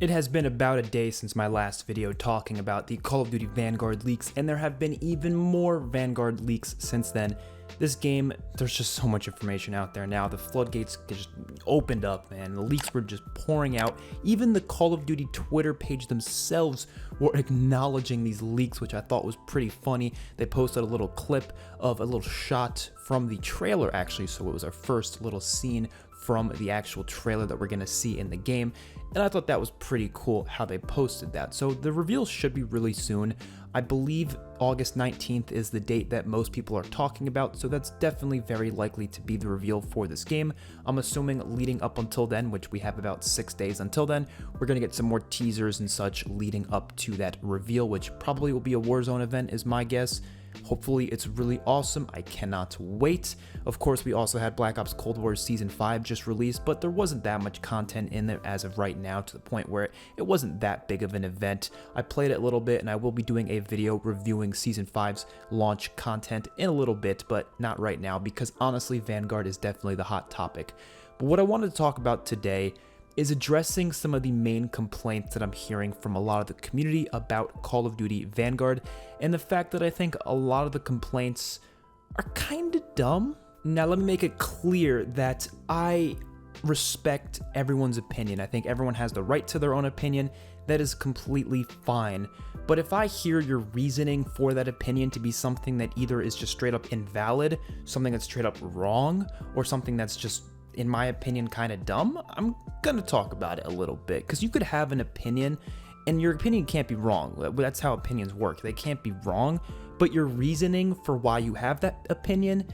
It has been about a day since my last video talking about the Call of Duty Vanguard leaks, and there have been even more Vanguard leaks since then. This game, there's just so much information out there now. The floodgates just opened up, man. The leaks were just pouring out. Even the Call of Duty Twitter page themselves were acknowledging these leaks, which I thought was pretty funny. They posted a little clip of a little shot from the trailer, actually, so it was our first little scene from the actual trailer that we're going to see in the game, and I thought that was pretty cool how they posted that. So the reveal should be really soon. I believe August 19th is the date that most people are talking about, so that's definitely very likely to be the reveal for this game. I'm assuming leading up until then, which we have about 6 days until then, we're going to get some more teasers and such leading up to that reveal, which probably will be a Warzone event is my guess. Hopefully it's really awesome. I cannot wait. Of course, we also had Black Ops Cold War Season 5 just released, but there wasn't that much content in there as of right now, to the point where it wasn't that big of an event. I played it a little bit, and I will be doing a video reviewing Season 5's launch content in a little bit, but not right now, because honestly, Vanguard is definitely the hot topic. But what I wanted to talk about today is addressing some of the main complaints that I'm hearing from a lot of the community about Call of Duty Vanguard, and the fact that I think a lot of the complaints are kind of dumb. Now, let me make it clear that I respect everyone's opinion. I think everyone has the right to their own opinion. That is completely fine. But if I hear your reasoning for that opinion to be something that either is just straight up invalid, something that's straight up wrong, or something that's just, in my opinion, kind of dumb, I'm gonna talk about it a little bit, because you could have an opinion and your opinion can't be wrong. That's how opinions work. They can't be wrong, but your reasoning for why you have that opinion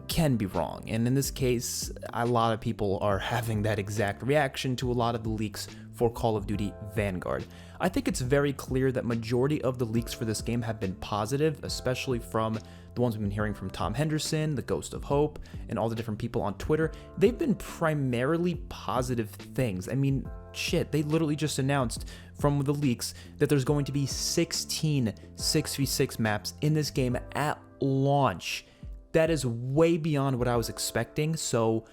can be wrong. And in this case, a lot of people are having that exact reaction to a lot of the leaks for Call of Duty Vanguard. I think it's very clear that majority of the leaks for this game have been positive, especially from the ones we've been hearing from Tom Henderson, the Ghost of Hope, and all the different people on Twitter. They've been primarily positive things. I mean, shit, they literally just announced from the leaks that there's going to be 16 6v6 maps in this game at launch. That is way beyond what I was expecting, so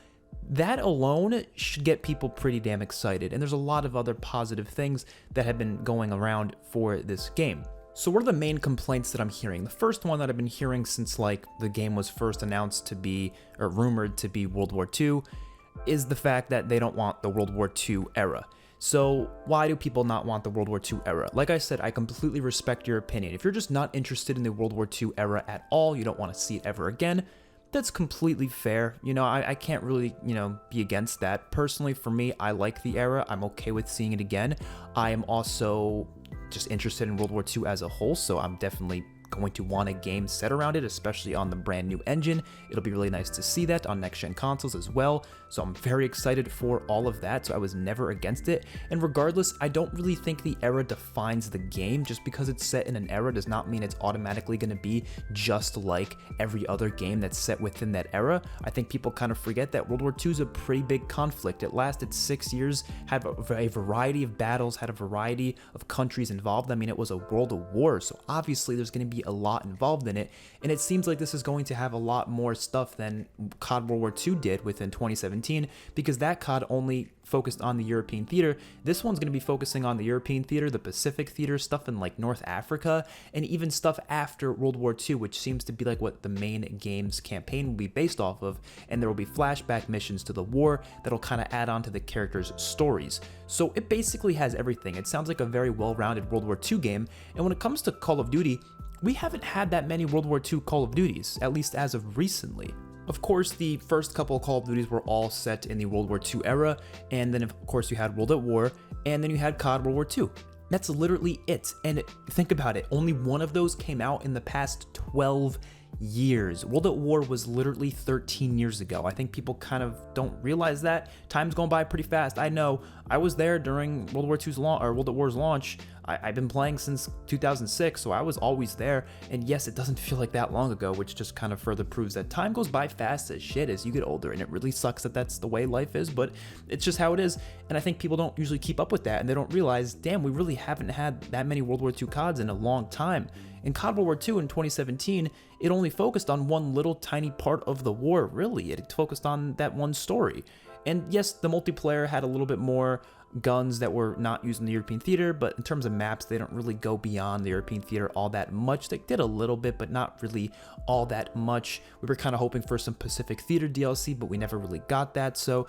that alone should get people pretty damn excited. And there's a lot of other positive things that have been going around for this game. So what are the main complaints that I'm hearing? The first one that I've been hearing since like the game was first announced to be, or rumored to be, World War II, is the fact that they don't want the World War II era. So why do people not want the World War II era? Like I said, I completely respect your opinion. If you're just not interested in the World War II era at all, you don't want to see it ever again, that's completely fair. You know, I can't really, be against that. Personally, for me, I like the era. I'm okay with seeing it again. I am also just interested in World War II as a whole, so I'm definitely going to want a game set around it, especially on the brand new engine. It'll be really nice to see that on next-gen consoles as well, so I'm very excited for all of that, so I was never against it. And regardless, I don't really think the era defines the game. Just because it's set in an era does not mean it's automatically going to be just like every other game that's set within that era. I think people kind of forget that World War II is a pretty big conflict. It lasted 6 years, had a variety of battles, had a variety of countries involved. I mean, it was a world of war, so obviously there's going to be a lot involved in it, and it seems like this is going to have a lot more stuff than COD World War II did within 2017, because that COD only focused on the European theater. This one's going to be focusing on the European theater, the Pacific theater, stuff in like North Africa, and even stuff after World War II, which seems to be like what the main game's campaign will be based off of, and there will be flashback missions to the war that'll kind of add on to the characters' stories. So it basically has everything. It sounds like a very well-rounded World War II game, and when it comes to Call of Duty, we haven't had that many World War II Call of Duties, at least as of recently. Of course, the first couple of Call of Duties were all set in the World War II era, and then of course you had World at War, and then you had COD World War II. That's literally it, and think about it, only one of those came out in the past 12 years. World at War was literally 13 years ago. I think people kind of don't realize that. Time's going by pretty fast. I know. I was there during World War II's launch, or World at War's launch. I've been playing since 2006, so I was always there. And yes, it doesn't feel like that long ago, which just kind of further proves that time goes by fast as shit as you get older. And it really sucks that that's the way life is, but it's just how it is. And I think people don't usually keep up with that, and they don't realize, damn, we really haven't had that many World War II CODs in a long time. In COD World War II in 2017, it only focused on one little tiny part of the war, really. It focused on that one story. And yes, the multiplayer had a little bit more guns that were not used in the European theater, but in terms of maps, they don't really go beyond the European theater all that much. They did a little bit, but not really all that much. We were kind of hoping for some Pacific Theater DLC, but we never really got that. So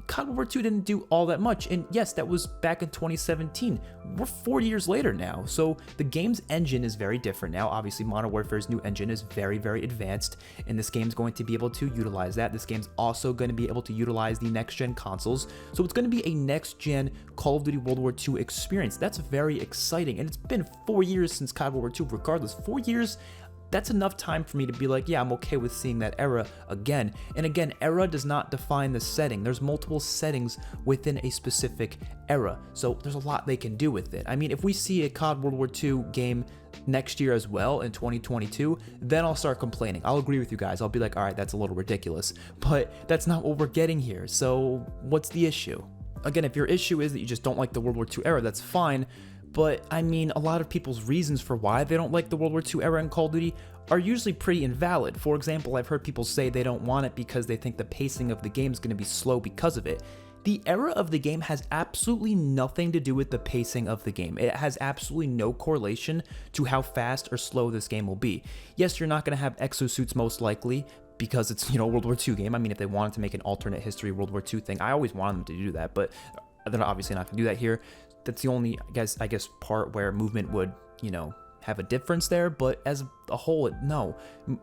COD World War II didn't do all that much, and yes, that was back in 2017. We're 4 years later now, so the game's engine is very different now. Obviously, Modern Warfare's new engine is very, very advanced, and this game's going to be able to utilize that. This game's also going to be able to utilize the next-gen consoles, so it's going to be a next-gen Call of Duty World War II experience. That's very exciting, and it's been 4 years since COD World War II. Regardless, 4 years, that's enough time for me to be like, yeah, I'm okay with seeing that era again. And again, era does not define the setting. There's multiple settings within a specific era, so there's a lot they can do with it. I mean, if we see a COD World War II game next year as well in 2022, then I'll start complaining. I'll agree with you guys. I'll be like, all right, that's a little ridiculous, but that's not what we're getting here. So what's the issue? Again, if your issue is that you just don't like the World War II era, that's fine. But I mean, a lot of people's reasons for why they don't like the World War II era in Call of Duty are usually pretty invalid. For example, I've heard people say they don't want it because they think the pacing of the game is going to be slow because of it. The era of the game has absolutely nothing to do with the pacing of the game. It has absolutely no correlation to how fast or slow this game will be. Yes, you're not going to have exosuits most likely, because it's, you know, a World War II game. I mean, if they wanted to make an alternate history World War II thing, I always wanted them to do that, but they're obviously not going to do that here. That's the only, I guess, part where movement would, you know, have a difference there, but as a whole, no.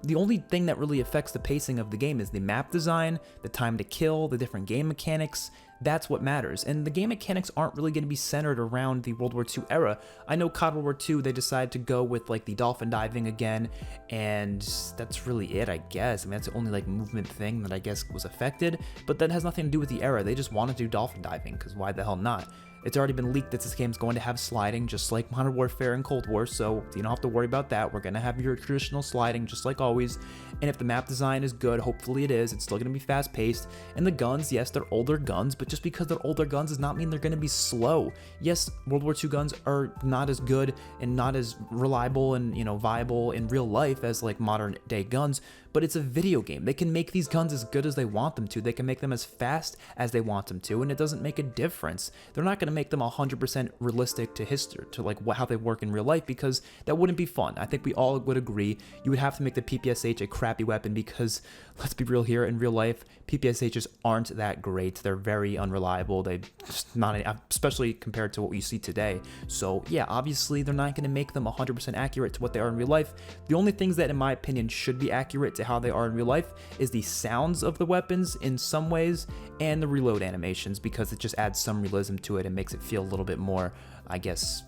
The only thing that really affects the pacing of the game is the map design, the time to kill, the different game mechanics. That's what matters, and the game mechanics aren't really going to be centered around the World War II era. I know COD World War II, they decided to go with like the dolphin diving again, and that's really it, I guess. I mean, that's the only like movement thing that I guess was affected, but that has nothing to do with the era. They just want to do dolphin diving, because why the hell not? It's already been leaked that this game's going to have sliding, just like Modern Warfare and Cold War, so you don't have to worry about that. We're going to have your traditional sliding, just like always, and if the map design is good, hopefully it is, it's still going to be fast-paced, and the guns, yes, they're older guns, but just because they're older guns does not mean they're going to be slow. Yes, World War II guns are not as good and not as reliable and, you know, viable in real life as, like, modern-day guns, but it's a video game. They can make these guns as good as they want them to. They can make them as fast as they want them to, and it doesn't make a difference. They're not going to make them 100% realistic to history, to like how they work in real life, because that wouldn't be fun. I think we all would agree you would have to make the PPSH a crappy weapon, because let's be real here, in real life, PPSHs aren't that great. They're very unreliable. They just not, especially compared to what we see today. So yeah, obviously they're not going to make them 100% accurate to what they are in real life. The only things that, in my opinion, should be accurate to how they are in real life is the sounds of the weapons in some ways, and the reload animations, because it just adds some realism to it and makes it feel a little bit more, I guess,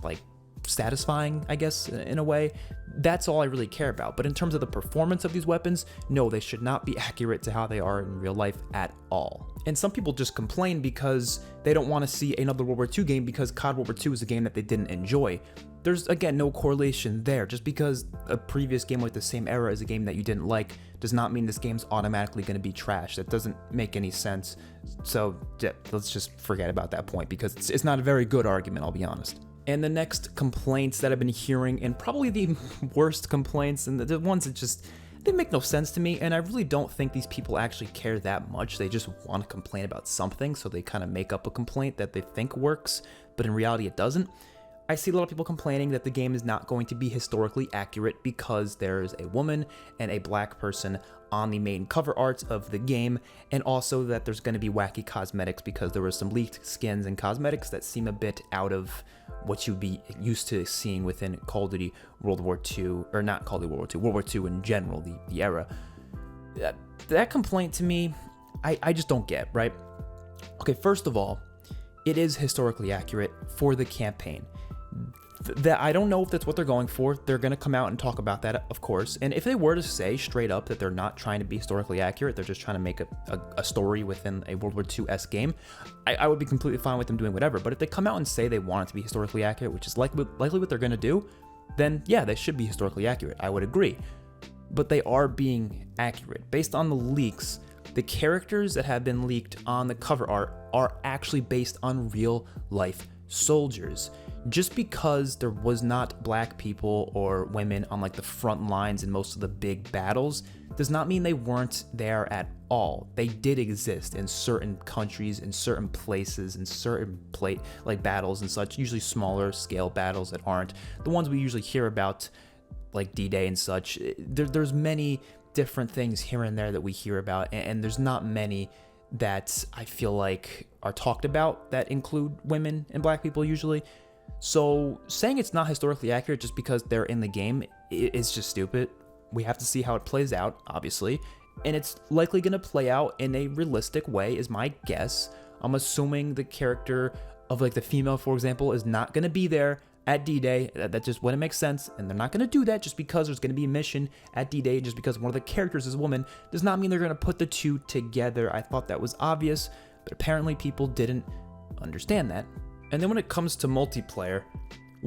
like satisfying, I guess, in a way. That's all I really care about. But in terms of the performance of these weapons, no, they should not be accurate to how they are in real life at all. And some people just complain because they don't want to see another World War II game, because COD World War II is a game that they didn't enjoy. There's, again, no correlation there. Just because a previous game with the same era is a game that you didn't like does not mean this game's automatically going to be trash. That doesn't make any sense. So yeah, let's just forget about that point, because it's not a very good argument, I'll be honest. And the next complaints that I've been hearing, and probably the worst complaints, and the ones that just, they make no sense to me, and I really don't think these people actually care that much. They just want to complain about something, so they kind of make up a complaint that they think works, but in reality it doesn't. I see a lot of people complaining that the game is not going to be historically accurate because there's a woman and a black person on the main cover art of the game, and also that there's going to be wacky cosmetics because there were some leaked skins and cosmetics that seem a bit out of what you'd be used to seeing within Call of Duty World War II, or not Call of Duty World War II, World War II in general, the era. That complaint to me, I just don't get, right? Okay, first of all, it is historically accurate for the campaign. That I don't know if that's what they're going for. They're going to come out and talk about that, of course. And if they were to say straight up that they're not trying to be historically accurate, they're just trying to make a story within a World War II-esque game, I would be completely fine with them doing whatever. But if they come out and say they want it to be historically accurate, which is likely what they're going to do, then yeah, they should be historically accurate. I would agree. But they are being accurate. Based on the leaks, the characters that have been leaked on the cover art are actually based on real life soldiers. Just because there was not black people or women on like the front lines in most of the big battles does not mean they weren't there at all. They did exist in certain countries, in certain places, in certain like battles and such, usually smaller scale battles that aren't the ones we usually hear about, like D-Day and such. There's many different things here and there that we hear about, and there's not many that I feel like are talked about that include women and black people usually. So saying it's not historically accurate just because they're in the game is just stupid. We have to see how it plays out, obviously, and it's likely going to play out in a realistic way is my guess. I'm assuming the character of like the female, for example, is not going to be there at D-Day. That just wouldn't make sense, and they're not going to do that just because there's going to be a mission at D-Day. Just because one of the characters is a woman does not mean they're going to put the two together. I thought that was obvious, but apparently people didn't understand that. And then when it comes to multiplayer,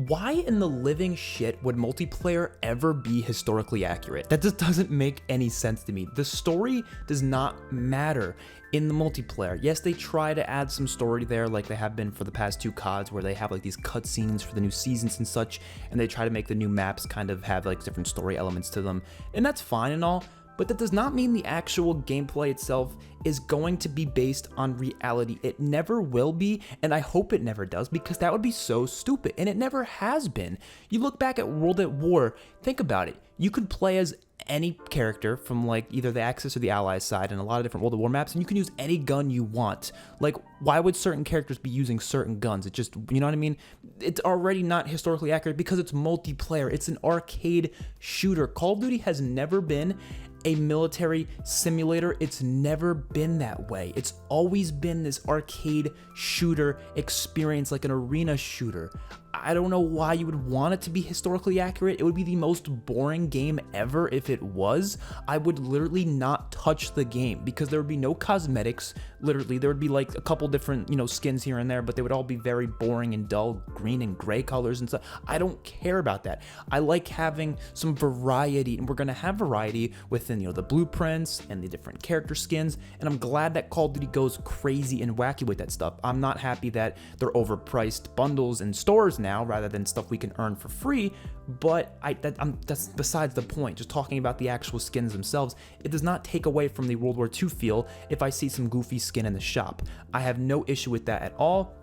why in the living shit would multiplayer ever be historically accurate? That just doesn't make any sense to me. The story does not matter in the multiplayer. Yes, they try to add some story there like they have been for the past 2 CODs, where they have like these cutscenes for the new seasons and such, and they try to make the new maps kind of have like different story elements to them, and that's fine and all. But that does not mean the actual gameplay itself is going to be based on reality. It never will be, and I hope it never does, because that would be so stupid, and it never has been. You look back at World at War, think about it. You could play as any character from like either the Axis or the Allies side in a lot of different World at War maps, and you can use any gun you want. Like, why would certain characters be using certain guns? It just, you know what I mean? It's already not historically accurate because it's multiplayer. It's an arcade shooter. Call of Duty has never been a military simulator. It's never been that way. It's always been this arcade shooter experience, like an arena shooter. I don't know why you would want it to be historically accurate. It would be the most boring game ever if it was. I would literally not touch the game because there would be no cosmetics. Literally, there would be like a couple different, skins here and there, but they would all be very boring and dull green and gray colors and stuff. I don't care about that. I like having some variety, and we're gonna have variety within, the blueprints and the different character skins, and I'm glad that Call of Duty goes crazy and wacky with that stuff. I'm not happy that they're overpriced bundles in stores now rather than stuff we can earn for free, but that's besides the point. Just talking about the actual skins themselves, it does not take away from the World War II feel if I see some goofy skin in the shop. I have no issue with that at all.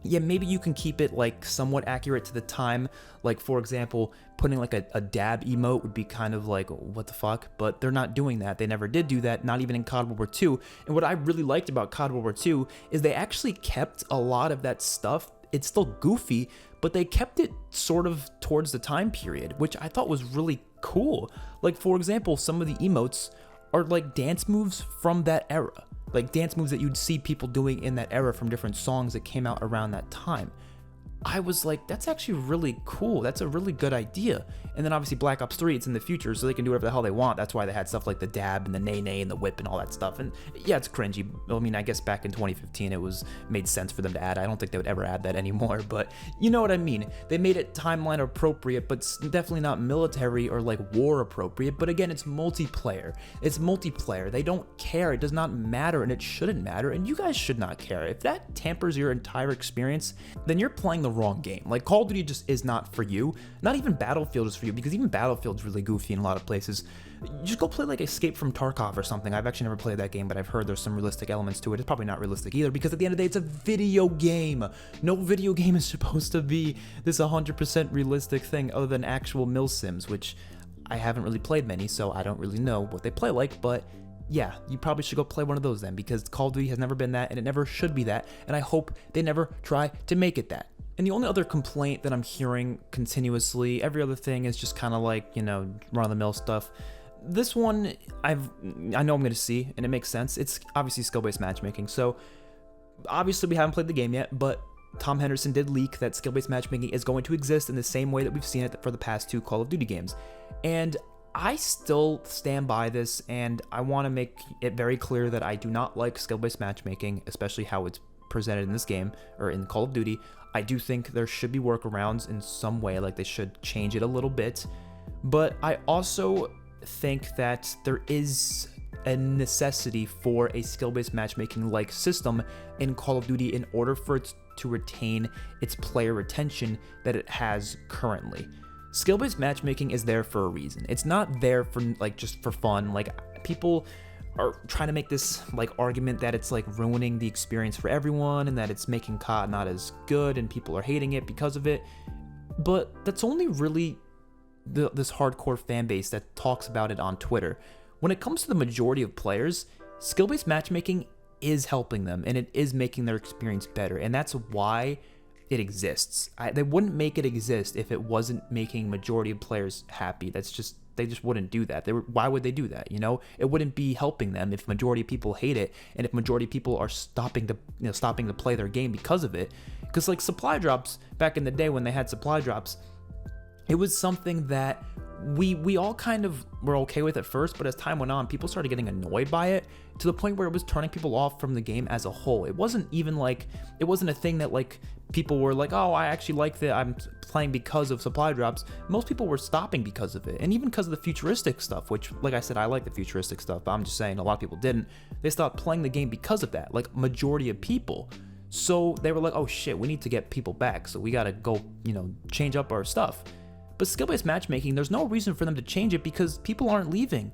Yeah, maybe you can keep it like somewhat accurate to the time. Like, for example, putting like a dab emote would be kind of like, what the fuck? But they're not doing that. They never did do that, not even in COD World War II. And what I really liked about COD World War II is they actually kept a lot of that stuff. It's still goofy, but they kept it sort of towards the time period, which I thought was really cool. Like, for example, some of the emotes are like dance moves from that era. Like dance moves that you'd see people doing in that era from different songs that came out around that time. I was like, that's actually really cool. That's a really good idea. And then obviously Black Ops 3, it's in the future, so they can do whatever the hell they want. That's why they had stuff like the dab and the nay-nay and the whip and all that stuff. And yeah, it's cringy. I mean, I guess back in 2015, it made sense for them to add. I don't think they would ever add that anymore, but you know what I mean. They made it timeline appropriate, but definitely not military or like war appropriate. But again, it's multiplayer. It's multiplayer. They don't care. It does not matter, and it shouldn't matter, and you guys should not care. If that tampers your entire experience, then you're playing the wrong game. Like, Call of Duty just is not for you. Not even Battlefield is for you, because even Battlefield's really goofy in a lot of places. You just go play like Escape from Tarkov or something. I've actually never played that game, but I've heard there's some realistic elements to it. It's probably not realistic either, because at the end of the day, it's a video game. No video game is supposed to be this 100% realistic thing other than actual mil sims, which I haven't really played many, so I don't really know what they play like, but yeah, you probably should go play one of those then, because Call of Duty has never been that, and it never should be that, and I hope they never try to make it that. And the only other complaint that I'm hearing continuously, every other thing is just kind of like, run-of-the-mill stuff. This one, I know I'm going to see, and it makes sense. It's obviously skill-based matchmaking, so obviously we haven't played the game yet, but Tom Henderson did leak that skill-based matchmaking is going to exist in the same way that we've seen it for the past 2 Call of Duty games. And I still stand by this, and I want to make it very clear that I do not like skill-based matchmaking, especially how it's presented in this game, or in Call of Duty. I do think there should be workarounds in some way, like they should change it a little bit, but I also think that there is a necessity for a skill-based matchmaking like system in Call of Duty in order for it to retain its player retention that it has currently. Skill-based matchmaking is there for a reason. It's not there for like just for fun. Like, people are trying to make this like argument that it's like ruining the experience for everyone and that it's making COD not as good and people are hating it because of it. But that's only really this hardcore fan base that talks about it on Twitter. When it comes to the majority of players, skill-based matchmaking is helping them and it is making their experience better, and that's why it exists. They wouldn't make it exist if it wasn't making majority of players happy. They just wouldn't do that. Why would they do that? You know, it wouldn't be helping them if majority of people hate it and if majority of people are stopping to play their game because of it. Because like supply drops back in the day when they had supply drops, it was something that we all kind of were okay with at first, but as time went on, people started getting annoyed by it to the point where it was turning people off from the game as a whole. It wasn't a thing that like people were like, oh, I actually like that I'm playing because of supply drops. Most people were stopping because of it, and even because of the futuristic stuff, which, like I said, I like the futuristic stuff, but I'm just saying a lot of people didn't. They stopped playing the game because of that, like majority of people. So they were like, oh shit, we need to get people back, so we gotta go, change up our stuff. But skill-based matchmaking, there's no reason for them to change it because people aren't leaving.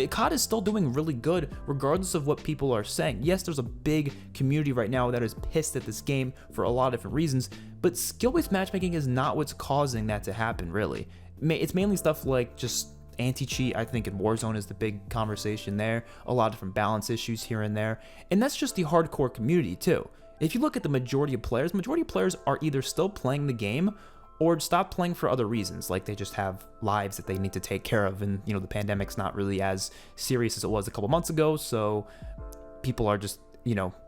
COD is still doing really good regardless of what people are saying. Yes, there's a big community right now that is pissed at this game for a lot of different reasons, but skill-based matchmaking is not what's causing that to happen, really. It's mainly stuff like just anti-cheat. I think in Warzone is the big conversation there, a lot of different balance issues here and there, and that's just the hardcore community too. If you look at the majority of players are either still playing the game or stop playing for other reasons, like they just have lives that they need to take care of, and the pandemic's not really as serious as it was a couple months ago, so people are just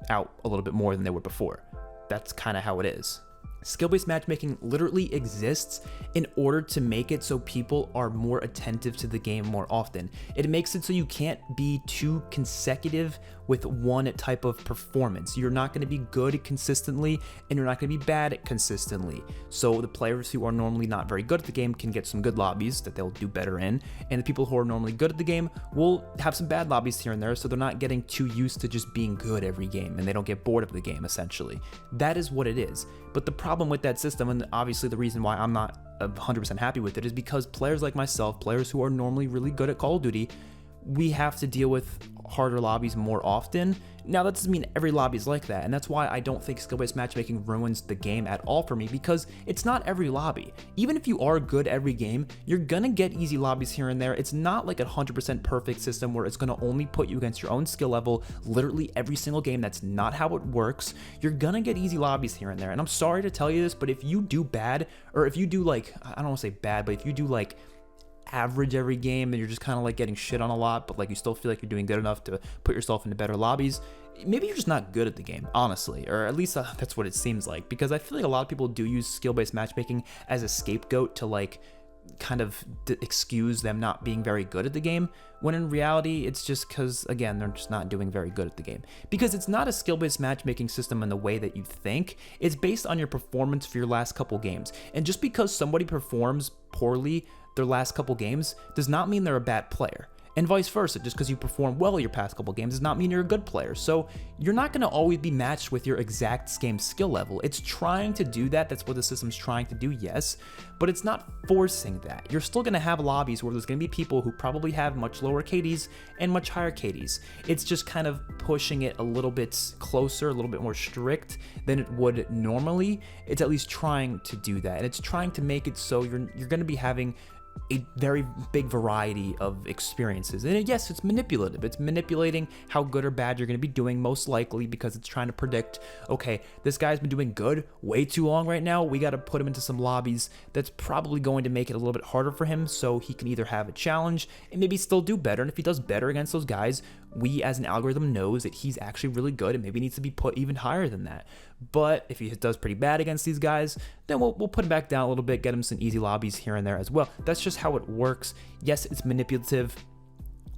out a little bit more than they were before. That's kind of how it is. Skill-based matchmaking literally exists in order to make it so people are more attentive to the game more often. It makes it so you can't be too consecutive with one type of performance. You're not going to be good consistently, and you're not going to be bad consistently. So the players who are normally not very good at the game can get some good lobbies that they'll do better in, and the people who are normally good at the game will have some bad lobbies here and there, so they're not getting too used to just being good every game, and they don't get bored of the game, essentially. That is what it is. But the problem with that system, and obviously the reason why I'm not 100% happy with it, is because players like myself, players who are normally really good at Call of Duty, we have to deal with harder lobbies more often. Now, that doesn't mean every lobby is like that, and that's why I don't think skill-based matchmaking ruins the game at all for me, because it's not every lobby. Even if you are good every game, you're gonna get easy lobbies here and there. It's not like a 100% perfect system where it's gonna only put you against your own skill level literally every single game. That's not how it works. You're gonna get easy lobbies here and there, and I'm sorry to tell you this, but if you do bad, or if you do like, I don't want to say bad, but if you do like average every game and you're just kind of like getting shit on a lot, but like you still feel like you're doing good enough to put yourself into better lobbies, maybe you're just not good at the game, honestly, or at least that's what it seems like, because I feel like a lot of people do use skill-based matchmaking as a scapegoat to like kind of excuse them not being very good at the game, when in reality it's just because, again, they're just not doing very good at the game. Because it's not a skill-based matchmaking system in the way that you think. It's based on your performance for your last couple games, and just because somebody performs poorly their last couple games does not mean they're a bad player, and vice versa. Just because you perform well your past couple games does not mean you're a good player. So you're not going to always be matched with your exact game skill level. It's trying to do that. That's what the system's trying to do, yes, but it's not forcing that. You're still going to have lobbies where there's going to be people who probably have much lower KDs and much higher KDs. It's just kind of pushing it a little bit closer, a little bit more strict than it would normally. It's at least trying to do that, and it's trying to make it so you're going to be having a very big variety of experiences. And yes, it's manipulative. It's manipulating how good or bad you're going to be doing, most likely, because it's trying to predict, okay, this guy's been doing good way too long right now. We got to put him into some lobbies that's probably going to make it a little bit harder for him, so he can either have a challenge and maybe still do better. And if he does better against those guys, we as an algorithm knows that he's actually really good and maybe needs to be put even higher than that. But if he does pretty bad against these guys, then we'll put him back down a little bit, get him some easy lobbies here and there as well. That's just how it works. Yes, it's manipulative.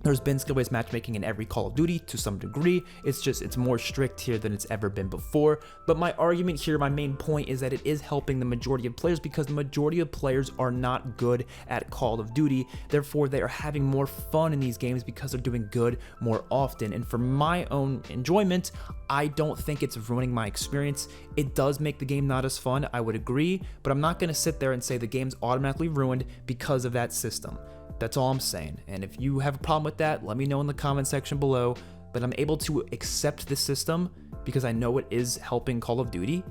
There's been skill-based matchmaking in every Call of Duty to some degree. It's more strict here than it's ever been before. But my argument here, my main point is that it is helping the majority of players because the majority of players are not good at Call of Duty. Therefore, they are having more fun in these games because they're doing good more often. And for my own enjoyment, I don't think it's ruining my experience. It does make the game not as fun, I would agree, but I'm not going to sit there and say the game's automatically ruined because of that system. That's all I'm saying. And if you have a problem with that, let me know in the comment section below. But I'm able to accept this system because I know it is helping Call of Duty,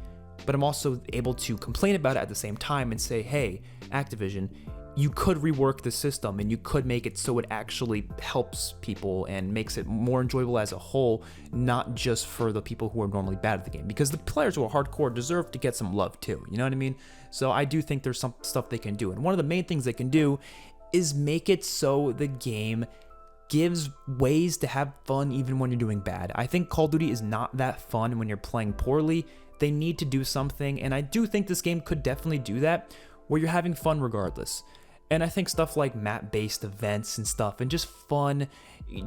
but I'm also able to complain about it at the same time and say, hey, Activision, you could rework the system and you could make it so it actually helps people and makes it more enjoyable as a whole, not just for the people who are normally bad at the game, because the players who are hardcore deserve to get some love too, you know what I mean? So I do think there's some stuff they can do, and one of the main things they can do is make it so the game gives ways to have fun even when you're doing bad. I think Call of Duty is not that fun when you're playing poorly. They need to do something, and I do think this game could definitely do that, where you're having fun regardless. And I think stuff like map-based events and stuff and just fun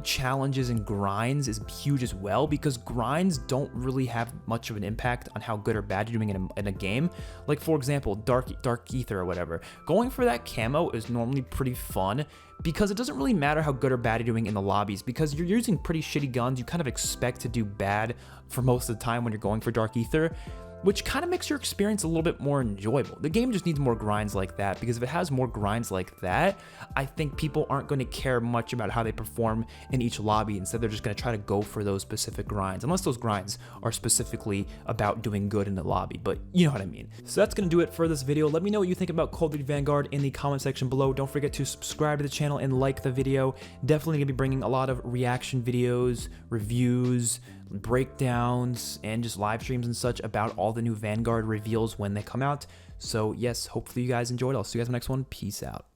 challenges and grinds is huge as well, because grinds don't really have much of an impact on how good or bad you're doing in a game. Like, for example, Dark Ether or whatever. Going for that camo is normally pretty fun because it doesn't really matter how good or bad you're doing in the lobbies, because you're using pretty shitty guns. You kind of expect to do bad for most of the time when you're going for Dark Ether, which kind of makes your experience a little bit more enjoyable. The game just needs more grinds like that, because if it has more grinds like that, I think people aren't going to care much about how they perform in each lobby. Instead, they're just going to try to go for those specific grinds, unless those grinds are specifically about doing good in the lobby, but you know what I mean. So that's going to do it for this video. Let me know what you think about Call of Duty Vanguard in the comment section below. Don't forget to subscribe to the channel and like the video. Definitely going to be bringing a lot of reaction videos, reviews, breakdowns, and just live streams and such about all the new Vanguard reveals when they come out. So yes, hopefully you guys enjoyed. I'll see you guys in the next one. Peace out.